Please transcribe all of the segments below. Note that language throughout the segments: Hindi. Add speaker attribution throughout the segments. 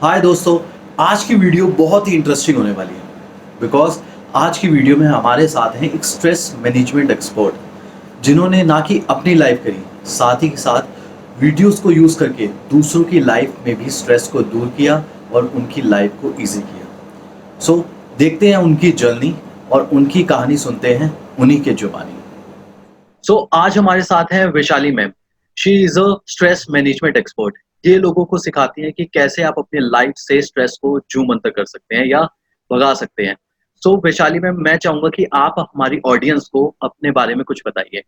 Speaker 1: हाय दोस्तों, आज की वीडियो बहुत ही इंटरेस्टिंग होने वाली है बिकॉज आज की वीडियो में हमारे साथ हैं एक स्ट्रेस मैनेजमेंट एक्सपर्ट जिन्होंने ना कि अपनी लाइफ करी, साथ ही साथ वीडियोस को यूज़ करके दूसरों की लाइफ में भी स्ट्रेस को दूर किया और उनकी लाइफ को इजी किया। सो देखते हैं उनकी जर्नी और उनकी कहानी सुनते हैं उन्हीं के जुबानी। सो आज हमारे साथ हैं Vaishali ma'am. She is a stress management expert. ये लोगों को सिखाती हैं कि कैसे आप अपनी लाइफ से स्ट्रेस को जू मंतर कर सकते हैं या भगा सकते हैं। सो वैशाली मैम, मैं चाहूँगा कि आप हमारी ऑडियंस को अपने बारे में कुछ बताइए।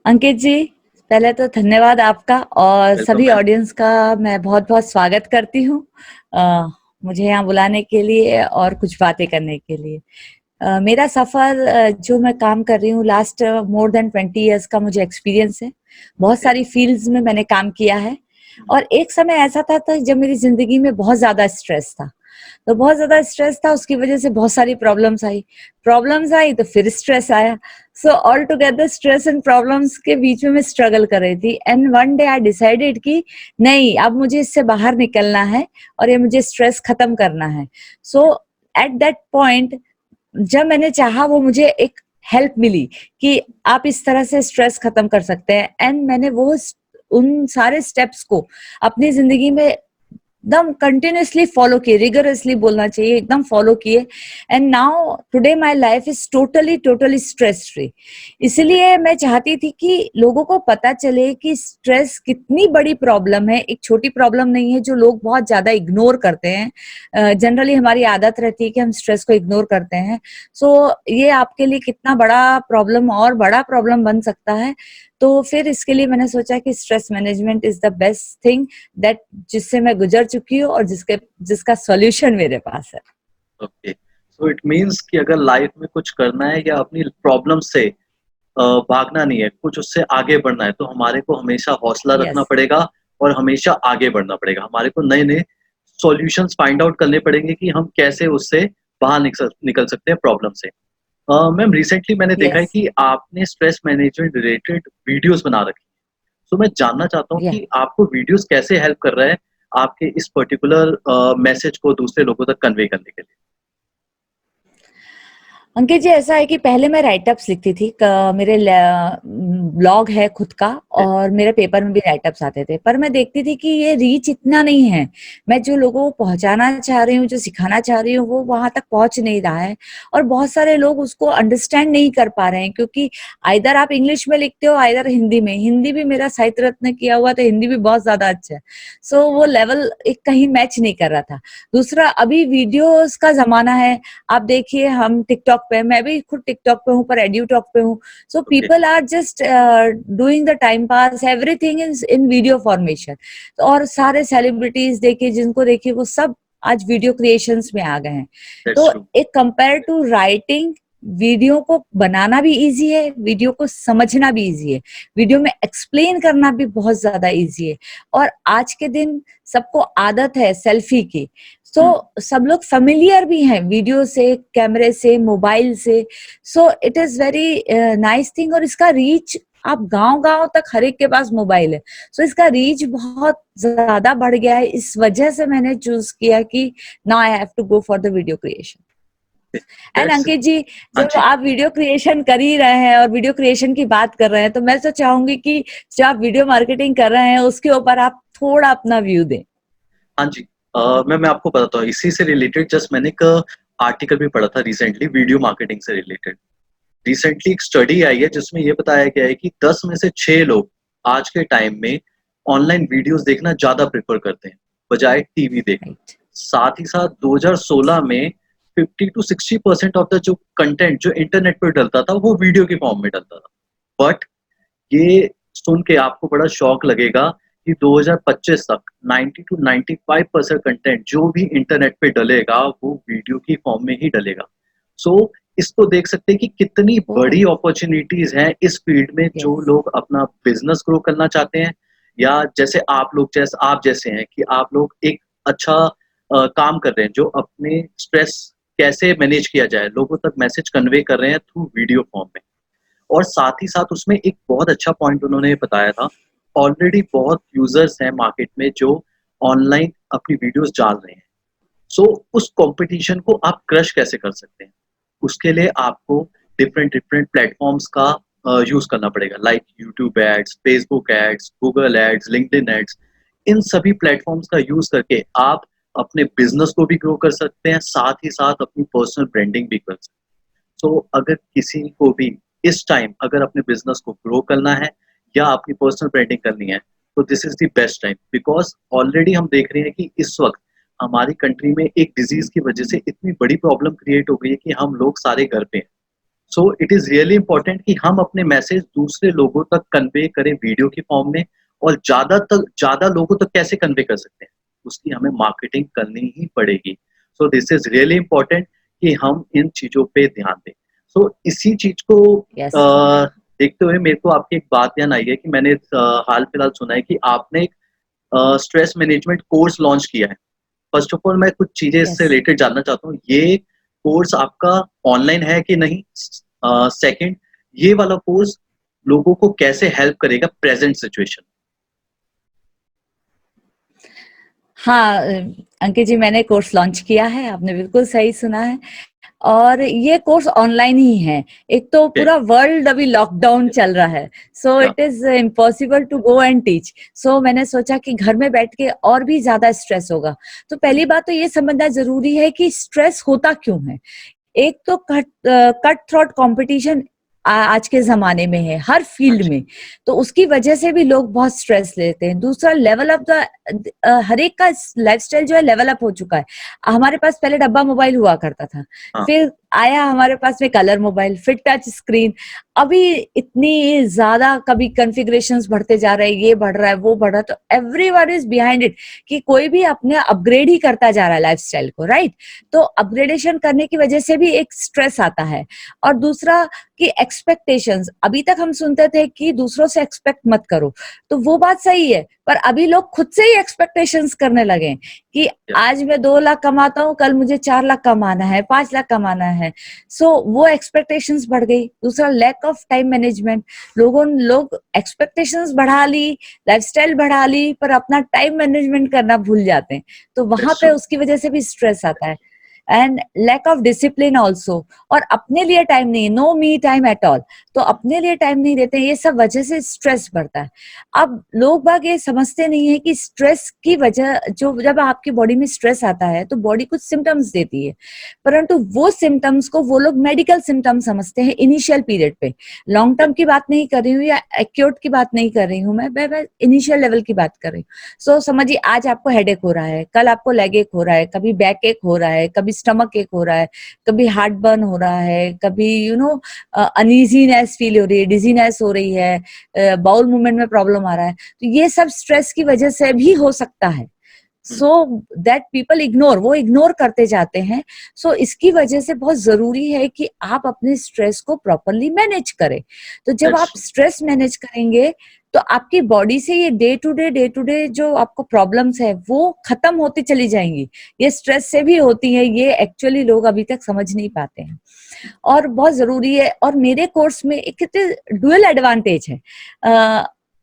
Speaker 2: अंकित जी, पहले तो धन्यवाद आपका और
Speaker 1: वेलकम
Speaker 2: सभी
Speaker 1: मैम।
Speaker 2: ऑडियंस का मैं बहुत-बहुत स्वागत करती हूँ मुझे यहाँ बुलाने के लिए और कुछ बातें करने के लिए। मेरा सफ़र जो मैं काम कर रही हूँ लास्ट मोर देन 20 इयर्स का मुझे एक्सपीरियंस है। बहुत
Speaker 1: ओके।
Speaker 2: सारी फील्ड्स में मैंने काम किया है और एक समय ऐसा था जब मेरी ज़िंदगी में बहुत ज़्यादा स्ट्रेस था। तो बहुत ज़्यादा स्ट्रेस था, उसकी वजह से बहुत सारी प्रॉब्लम्स आई तो फिर स्ट्रेस आया। So all together stress and problems के बीच में मैं स्ट्रगल कर रही थी and one day I decided कि नहीं, अब मुझे इससे बाहर निकलना है और ये मुझे स्ट्रेस खत्म करना है। सो एट दैट पॉइंट जब मैंने चाहा वो मुझे एक हेल्प मिली कि आप इस तरह से स्ट्रेस खत्म कर सकते हैं एंड मैंने उन सारे स्टेप्स को अपनी जिंदगी में एकदम कंटिन्यूअसली फॉलो किए, रिगरसली बोलना चाहिए, एकदम फॉलो किए and now today my life is totally stress free. इसलिए मैं चाहती थी कि लोगों को पता चले कि स्ट्रेस कितनी बड़ी प्रॉब्लम है, एक छोटी प्रॉब्लम नहीं है जो लोग बहुत ज्यादा इग्नोर करते हैं। जनरली हमारी आदत रहती है कि हम स्ट्रेस को इग्नोर करते हैं। सो ये आपके लिए कितना बड़ा प्रॉब्लम और बड़ा प्रॉब्लम बन सकता है। तो फिर इसके लिए मैंने सोचा कि stress management is the best thing that जिससे मैं गुजर चुकी हूँ और जिसका सॉल्यूशन मेरे पास है।
Speaker 1: ओके। सो इट मीन्स कि अगर लाइफ में कुछ करना है या अपनी प्रॉब्लम से भागना नहीं है, कुछ उससे आगे बढ़ना है, तो हमारे को हमेशा हौसला रखना
Speaker 2: यस,
Speaker 1: पड़ेगा और हमेशा आगे बढ़ना पड़ेगा। हमारे को नए-नए सॉल्यूशंस फाइंड आउट करने पड़ेंगे कि हम कैसे उससे बाहर निकल सकते हैं प्रॉब्लम से। मैम, रिसेंटली मैंने देखा है
Speaker 2: यस,
Speaker 1: कि आपने स्ट्रेस मैनेजमेंट रिलेटेड वीडियोज़ बना रखी हैं। तो मैं जानना चाहता हूँ
Speaker 2: या
Speaker 1: कि आपको वीडियोज़ कैसे हेल्प कर रहा है आपके इस पर्टिकुलर मैसेज को दूसरे लोगों तक कन्वे करने के लिए?
Speaker 2: अंकित जी, ऐसा है कि पहले मैं राइटअप्स लिखती थी। मेरे ब्लॉग है खुद का
Speaker 1: ओके।
Speaker 2: और मेरे पेपर में भी राइटअप्स आते थे, पर मैं देखती थी कि ये रीच इतना नहीं है। मैं जो लोगों को पहुंचाना चाह रही हूँ, जो सिखाना चाह रही हूँ, वो वहां तक पहुंच नहीं रहा है और बहुत सारे लोग उसको अंडरस्टैंड नहीं कर पा रहे हैं क्योंकि आइदर आप इंग्लिश में लिखते हो आइदर हिंदी में। हिंदी भी मेरा साहित्य रत्न किया हुआ तो हिंदी भी बहुत ज्यादा अच्छा है। सो वो लेवल एक कहीं मैच नहीं कर रहा था। दूसरा, अभी वीडियोस का जमाना है। आप देखिए, हम टिकटॉक पे, मैं भी खुद टिकटॉक पे हूँ पर एड्यूटॉक पे हूँ। So
Speaker 1: okay.
Speaker 2: People are just doing the time pass, everything is in video formation. और सारे सेलिब्रिटीज देखिए, जिनको देखिए वो सब आज वीडियो क्रिएशंस में आ गए हैं।
Speaker 1: दैट्स
Speaker 2: तो
Speaker 1: ट्रू।
Speaker 2: एक कंपेयर टू राइटिंग, वीडियो को बनाना भी इजी है, वीडियो को समझना भी इजी है, वीडियो में एक्सप्लेन करना भी बहुत ज्यादा इजी है। और आज के दिन सबको आदत है सेल्फी की। सो
Speaker 1: हुँ।
Speaker 2: सब लोग फेमिलियर भी हैं वीडियो से, कैमरे से, मोबाइल से। So it is very nice thing और इसका रीच आप गांव-गांव तक हर एक के पास मोबाइल है। सो इसका रीच बहुत ज्यादा बढ़ गया है। इस वजह से मैंने चूज किया कि now I have to go for the video creation. And
Speaker 1: that's
Speaker 2: Ankit ji,
Speaker 1: हाँ
Speaker 2: जब
Speaker 1: जी।
Speaker 2: आप वीडियो क्रिएशन कर ही रहे हैं और वीडियो क्रिएशन की बात कर रहे हैं तो मैं तो चाहूंगी कि जो आप वीडियो मार्केटिंग कर रहे हैं उसके ऊपर आप थोड़ा अपना व्यू दें।
Speaker 1: हाँ जी। मैं आपको बताता हूँ, इसी से रिलेटेड जस्ट मैंने एक आर्टिकल भी पढ़ा था रिसेंटली वीडियो मार्केटिंग से रिलेटेड। रिसेंटली एक स्टडी आई है जिसमें ये बताया गया है कि 10 में से 6 लोग आज के टाइम में ऑनलाइन वीडियोज़ देखना ज़्यादा प्रेफ़र करते हैं, बजाए टीवी देखना।
Speaker 2: राइट।
Speaker 1: साथ ही साथ 2016 में 50 टू 60% ऑफ द जो कंटेंट जो इंटरनेट पे डलता था, वो वीडियो के फॉर्म में डलता था। बट ये सुन के आपको बड़ा शॉक लगेगा कि 2025 तक 90 टू 95% कंटेंट जो भी इंटरनेट पे डलेगा, वो वीडियो की फॉर्म में ही डलेगा। सो इसको देख सकते हैं कि कितनी
Speaker 2: ओह,
Speaker 1: बड़ी अपॉर्च्युनिटीज़ हैं इस फील्ड में, जो
Speaker 2: यस,
Speaker 1: लोग अपना बिज़नेस ग्रो करना चाहते हैं या जैसे आप जैसे हैं कि आप लोग एक अच्छा काम कर रहे हैं, जो अपने स्ट्रेस कैसे मैनेज किया जाए, लोगों तक मैसेज कन्वे कर रहे हैं थ्रू वीडियो फॉर्म में। और साथ ही साथ उसमें एक बहुत अच्छा पॉइंट उन्होंने बताया था, ऑलरेडी बहुत यूज़र्स हैं मार्केट में जो ऑनलाइन अपनी वीडियोस डाल रहे हैं, सो उस कंपटीशन को आप क्रश कैसे कर सकते हैं? उसके लिए आपको डिफरेंट डिफरेंट प्लेटफॉर्म्स का यूज करना पड़ेगा, like YouTube ads, Facebook ads, Google ads, LinkedIn ads. इन सभी प्लेटफॉर्म्स का यूज करके आप अपने बिजनेस को भी ग्रो कर सकते हैं, साथ ही साथ अपनी पर्सनल ब्रांडिंग भी कर सकते हैं। सो अगर किसी को भी इस टाइम अगर अपने बिजनेस को ग्रो करना है या अपनी पर्सनल ब्रांडिंग करनी है, तो this is the best time, because already हम देख रहे हैं कि इस वक्त हमारी कंट्री में एक डिजीज की वजह से इतनी बड़ी प्रॉब्लम क्रिएट हो गई है कि हम लोग सारे घर पे हैं। So it is really important कि हम अपने मैसेज दूसरे लोगों तक कन्वे करें वीडियो की फॉर्म में, और ज्यादा लोगों तक कैसे कन्वे कर सकते हैं, उसकी हमें मार्केटिंग करनी ही पड़ेगी। So this is really important कि हम इन चीजों पे ध्यान दें। सो इसी चीज को
Speaker 2: यस,
Speaker 1: देखते हुए मेरे को आपकी एक बात ध्यान आई है कि मैंने हाल फिलहाल सुना है कि आपने एक स्ट्रेस मैनेजमेंट कोर्स लॉन्च किया है। फर्स्ट ऑफ ऑल मैं कुछ चीजें इससे
Speaker 2: यस।
Speaker 1: रिलेटेड जानना चाहता हूँ, ये कोर्स आपका ऑनलाइन है कि नहीं? सेकंड, ये वाला कोर्स लोगों को कैसे हेल्प करेगा प्रेजेंट सिचुएशन?
Speaker 2: हाँ, अंकित जी, मैंने कोर्स लॉन्च किया है, आपने बिल्कुल सही सुना है। और ये कोर्स ऑनलाइन ही है। एक तो पूरा वर्ल्ड अभी लॉकडाउन चल रहा है, सो
Speaker 1: या
Speaker 2: it is impossible to go and teach. So मैंने सोचा कि घर में बैठ के और भी ज्यादा स्ट्रेस होगा, तो पहली बात तो ये समझना जरूरी है कि स्ट्रेस होता क्यों है। एक तो कट थ्रोट कंपटीशन आज के जमाने में है हर फील्ड
Speaker 1: अच्छा,
Speaker 2: में, तो उसकी वजह से भी लोग बहुत स्ट्रेस लेते हैं। दूसरा, लेवल अप द हर एक का लाइफस्टाइल जो है लेवल अप हो चुका है। हमारे पास पहले डब्बा मोबाइल हुआ करता था,
Speaker 1: हाँ,
Speaker 2: फिर आया हमारे पास में कलर मोबाइल, फिर टच स्क्रीन। अभी इतनी ज्यादा कभी कॉन्फ़िगरेशंस बढ़ते जा रहे हैं, ये बढ़ रहा है, वो बढ़ रहा है, तो एवरीवन इज बिहाइंड इट कि कोई भी अपने अपग्रेड ही करता जा रहा है लाइफस्टाइल को, राइट? तो अपग्रेडेशन करने की वजह से भी एक स्ट्रेस आता है। और दूसरा कि एक्सपेक्टेशंस, अभी तक हम सुनते थे कि दूसरों से एक्सपेक्ट मत करो, तो वो बात सही है, पर अभी लोग खुद से ही एक्सपेक्टेशंस करने लगे हैं कि
Speaker 1: या
Speaker 2: आज मैं 2 लाख कमाता हूँ, कल मुझे 4 लाख कमाना है, 5 लाख कमाना है। सो वो एक्सपेक्टेशंस बढ़ गई। दूसरा, लैक ऑफ टाइम मैनेजमेंट। लोग एक्सपेक्टेशंस बढ़ा ली, लाइफस्टाइल बढ़ा ली, पर अपना टाइम मैनेजमेंट करना भूल जाते हैं, तो वहां
Speaker 1: दैट्स
Speaker 2: पे
Speaker 1: ट्रू।
Speaker 2: उसकी वजह से भी स्ट्रेस आता है। And lack of discipline also. और अपने लिए टाइम नहीं, no me time at all, तो अपने लिए टाइम नहीं देते, ये सब वजह से स्ट्रेस बढ़ता है। अब लोग बाग ये समझते नहीं है कि स्ट्रेस की वजह, जो जब आपकी बॉडी में स्ट्रेस आता है तो बॉडी कुछ सिम्टम्स देती है, परंतु वो सिम्टम्स को वो लोग मेडिकल सिम्टम्स समझते हैं इनिशियल पीरियड पे। लॉन्ग टर्म की बात नहीं कर रही हूँ या एक्यूट की बात नहीं कर रही हूँ, मैं इनिशियल लेवल की बात कर रही हूँ। सो समझिए, आज आपको हेडेक हो रहा है, कल आपको लेग एक हो रहा है, कभी बैक एक हो रहा है, कभी स्टमक एक हो रहा है, कभी हार्ट बर्न हो रहा है, कभी अनईजीनेस फील हो रही है, डिजीनेस हो रही है, बाउल मूवमेंट में प्रॉब्लम आ रहा है, तो ये सब स्ट्रेस की वजह से भी हो सकता है। सो दैट पीपल इग्नोर, वो इग्नोर करते जाते हैं। सो इसकी वजह से बहुत जरूरी है कि आप अपने स्ट्रेस को प्रॉपरली मैनेज करें। तो जब
Speaker 1: दैट्स
Speaker 2: आप
Speaker 1: ट्रू।
Speaker 2: स्ट्रेस मैनेज करेंगे तो आपकी बॉडी से ये डे टू डे जो आपको प्रॉब्लम्स है वो खत्म होती चली जाएंगी। ये स्ट्रेस से भी होती है, ये एक्चुअली लोग अभी तक समझ नहीं पाते हैं, और बहुत जरूरी है। और मेरे कोर्स में एक डुअल एडवांटेज है।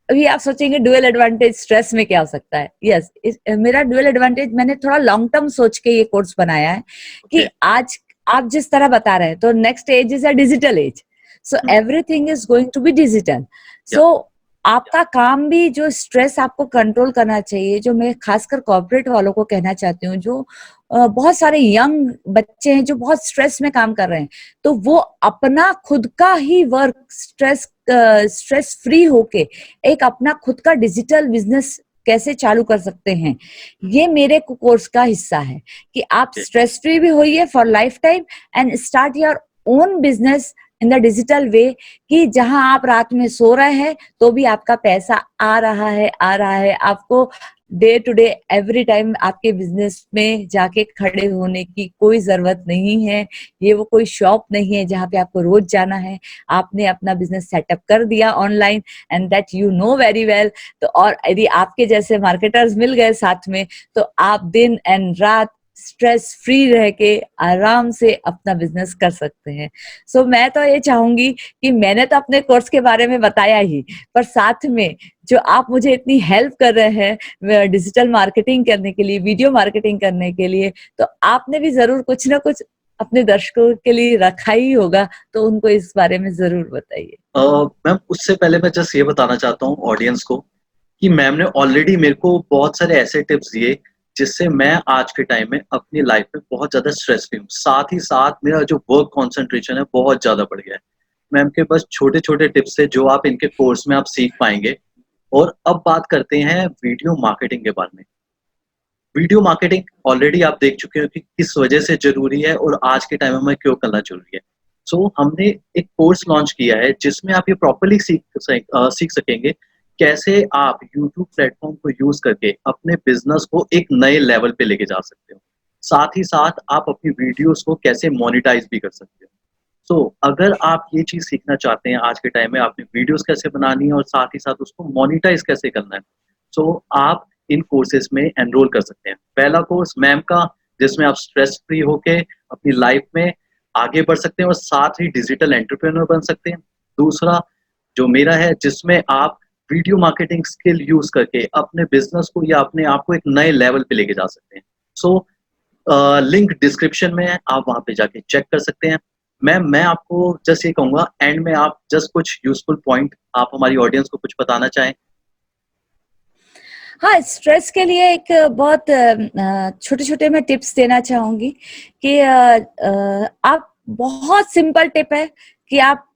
Speaker 2: अभी आप सोचेंगे डुअल एडवांटेज स्ट्रेस में क्या हो सकता है? यस, मेरा डुअल एडवांटेज, मैंने थोड़ा लॉन्ग टर्म सोच के ये कोर्स बनाया है
Speaker 1: ओके।
Speaker 2: कि आज आप जिस तरह बता रहे हैं, तो next age is a digital age, so everything is going to be digital.
Speaker 1: या
Speaker 2: सो आपका काम भी, जो स्ट्रेस आपको कंट्रोल करना चाहिए, जो मैं खासकर कॉर्पोरेट वालों को कहना चाहती हूँ, जो बहुत सारे यंग बच्चे हैं जो बहुत स्ट्रेस में काम कर रहे हैं, तो वो अपना खुद का ही वर्क स्ट्रेस फ्री होके एक अपना खुद का डिजिटल बिजनेस कैसे चालू कर सकते हैं, ये मेरे कोर्स का हिस्सा है कि आप
Speaker 1: ओके।
Speaker 2: स्ट्रेस फ्री भी होइए for life time and start your own business in the digital way, कि जहां आप रात में सो रहे हैं तो भी आपका पैसा आ रहा है आपको day to day every time. आपके बिजनेस में जाके खड़े होने की कोई जरूरत नहीं है। ये वो कोई शॉप नहीं है जहाँ पे आपको रोज जाना है। आपने अपना बिजनेस सेटअप कर दिया online, and that you know very well. तो और यदि आपके जैसे मार्केटर्स मिल गए साथ में, तो आप दिन एंड रात स्ट्रेस फ्री रह के आराम से अपना बिजनेस कर सकते हैं। सो मैं तो ये चाहूंगी कि मैंने तो अपने कोर्स के बारे में बताया ही, पर साथ में जो आप मुझे इतनी हेल्प कर रहे हैं डिजिटल मार्केटिंग करने के लिए, वीडियो मार्केटिंग करने के लिए, तो आपने भी जरूर कुछ ना कुछ अपने दर्शकों के लिए रखा ही होगा, तो उनको इस बारे में जरूर बताइए।
Speaker 1: मैम, उससे पहले मैं जस्ट ये बताना चाहता हूँ ऑडियंस को कि मैम ने ऑलरेडी मेरे को बहुत सारे ऐसे टिप्स दिए जिससे मैं आज के टाइम में अपनी लाइफ में बहुत ज़्यादा स्ट्रेस फ्री हूँ। साथ ही साथ मेरा जो वर्क कंसंट्रेशन है बहुत ज़्यादा बढ़ गया है। मैम के बस छोटे-छोटे टिप्स है जो आप इनके कोर्स में आप सीख पाएँगे। और अब बात करते हैं वीडियो मार्केटिंग के बारे में। वीडियो मार्केटिंग ऑलरेडी आप देख चुके हो कि किस वजह से ज़रूरी है और आज के टाइम में क्यों करना ज़रूरी है। सो हमने एक कोर्स लॉन्च किया है जिसमें आप ये प्रॉपर्ली सीख सकेंगे कैसे आप यूट्यूब प्लेटफ़ॉर्म को यूज़ करके अपने बिज़नेस को एक नए लेवल पे लेके जा सकते हो। साथ ही साथ आप अपनी वीडियोज़ को कैसे मोनेटाइज़ भी कर सकते हो। अगर आप ये चीज़ सीखना चाहते हैं आज के टाइम में आपने वीडियोज़ कैसे बनानी है और साथ ही साथ उसको मोनेटाइज़ कैसे करना है, आप इन कोर्सेज़ में एनरोल कर सकते हैं। पहला कोर्स मैम का जिसमें आप स्ट्रेस फ्री होके अपनी लाइफ में आगे बढ़ सकते हैं और साथ ही डिजिटल एंटरप्रेन्योर बन सकते हैं। दूसरा जो मेरा है जिसमें आप वीडियो मार्केटिंग स्किल यूज़ करके अपने बिज़नेस को या अपने आप को एक नए लेवल पे लेके जा सकते हैं। सो लिंक डिस्क्रिप्शन में है, आप वहाँ पे जाके चेक कर सकते हैं। मैं आपको जस्ट ये कहूँगा एंड में आप जस्ट कुछ यूज़फुल पॉइंट आप हमारी ऑडियंस को कुछ बताना चाहें?
Speaker 2: हाँ, स्ट्रेस के लिए एक बहुत छोटे-छोटे मैं टिप्स देना चाहूँगी कि आप बहुत सिंपल टिप है कि आप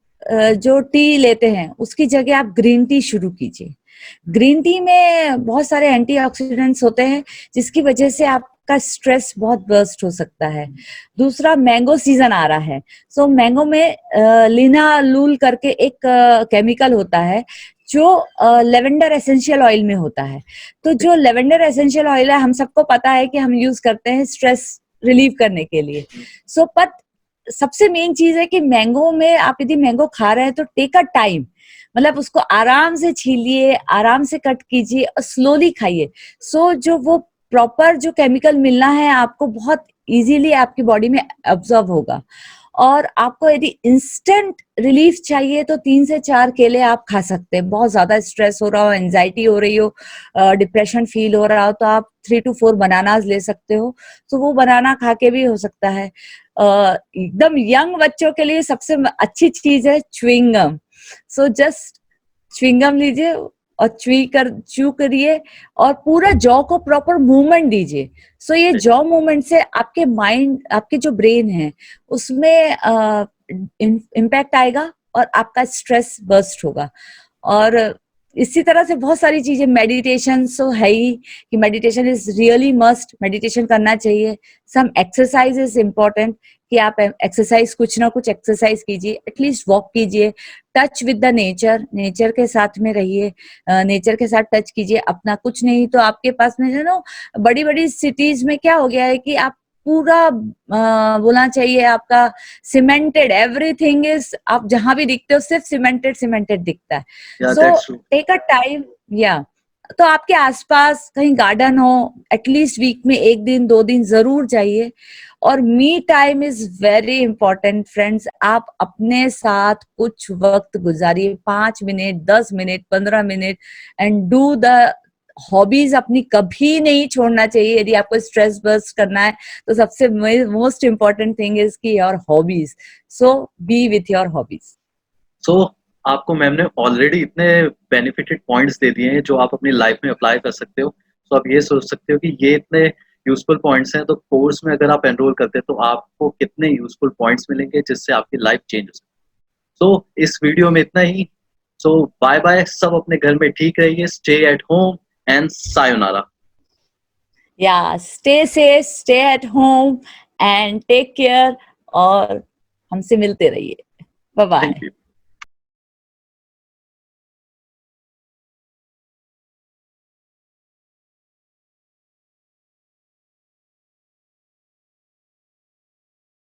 Speaker 2: जो टी लेते हैं, उसकी जगह आप ग्रीन टी शुरू कीजिए। ग्रीन टी में बहुत सारे एंटीऑक्सीडेंट्स होते हैं, जिसकी वजह से आपका स्ट्रेस बहुत बर्स्ट हो सकता है। दूसरा, मैंगो सीज़न आ रहा है, सो मैंगो में लिनालूल करके एक केमिकल होता है, जो लेवेंडर एसेंशियल ऑयल में होता है। तो जो लेवेंडर एसेंशियल ऑयल है, हम सबको पता है कि हम यूज करते हैं स्ट्रेस रिलीव करने के लिए। पर सबसे मेन चीज है कि मैंगो में आप यदि मैंगो खा रहे हैं तो टेक अ टाइम, मतलब उसको आराम से छीलिए, आराम से कट कीजिए और स्लोली खाइए। जो वो प्रॉपर जो केमिकल मिलना है आपको बहुत इजीली आपकी बॉडी में अब्जॉर्ब होगा। और आपको यदि इंस्टेंट रिलीफ चाहिए तो 3 से 4 केले आप खा सकते हैं। बहुत ज्यादा स्ट्रेस हो रहा हो, एंजाइटी हो रही हो, डिप्रेशन फील हो रहा हो, तो आप 3 to 4 बनानास ले सकते हो। तो वो बनाना खा के भी हो सकता है। एकदम यंग बच्चों के लिए सबसे अच्छी चीज है च्युइंगम। जस्ट च्युइंगम लीजिए और च्यू करिए और पूरा जॉ को प्रॉपर मूवमेंट दीजिए। ये जॉ मूवमेंट से आपके माइंड, आपके जो ब्रेन है उसमें इम्पैक्ट आएगा और आपका स्ट्रेस बर्स्ट होगा। और इसी तरह से बहुत सारी चीजें, मेडिटेशन तो है ही कि meditation is really must, meditation करना चाहिए। सम एक्सरसाइज इज इम्पोर्टेंट कि आप एक्सरसाइज, कुछ ना कुछ एक्सरसाइज कीजिए, एटलीस्ट वॉक कीजिए, touch with the nature, nature के साथ में रहिए, नेचर के साथ टच कीजिए। अपना कुछ नहीं तो आपके पास में जो ना बड़ी बड़ी सिटीज में क्या हो गया है कि आप पूरा बोलना चाहिए आपका सीमेंटेड, एवरीथिंग इज, आप जहां भी दिखते हो सिर्फ सीमेंटेड सीमेंटेड दिखता है।
Speaker 1: Yeah,
Speaker 2: so
Speaker 1: that's true.
Speaker 2: Take a time, या तो आपके आसपास कहीं गार्डन हो, एटलीस्ट वीक में 1 दिन 2 दिन जरूर जाइए। और me time is very important friends. आप अपने साथ कुछ वक्त गुजारिए, 5 minute, 10 minute, 15 minute, and do the hobbies अपनी कभी नहीं छोड़ना चाहिए। यदि आपको स्ट्रेस बर्स्ट करना है तो सबसे मोस्ट इम्पोर्टेंट थिंग इज की your hobbies. Be with your hobbies.
Speaker 1: So आपको मैम ने ऑलरेडी इतने बेनिफिटेड पॉइंट्स दे दिए हैं जो आप अपनी लाइफ में अप्लाई कर सकते हो। आप ये सोच सकते हो कि ये इतने यूजफुल पॉइंट्स हैं, तो कोर्स में अगर आप एनरोल करते हैं तो आपको कितने यूजफुल पॉइंट्स मिलेंगे जिससे आपकी लाइफ चेंज हो सकती है। इस वीडियो में इतना ही। बाय बाय, सब अपने घर में ठीक रहिए, stay at home and sayonara.
Speaker 2: या stay safe, stay at home and take care, और हमसे मिलते रहिए। Bye
Speaker 1: thank
Speaker 2: bye.
Speaker 1: यू।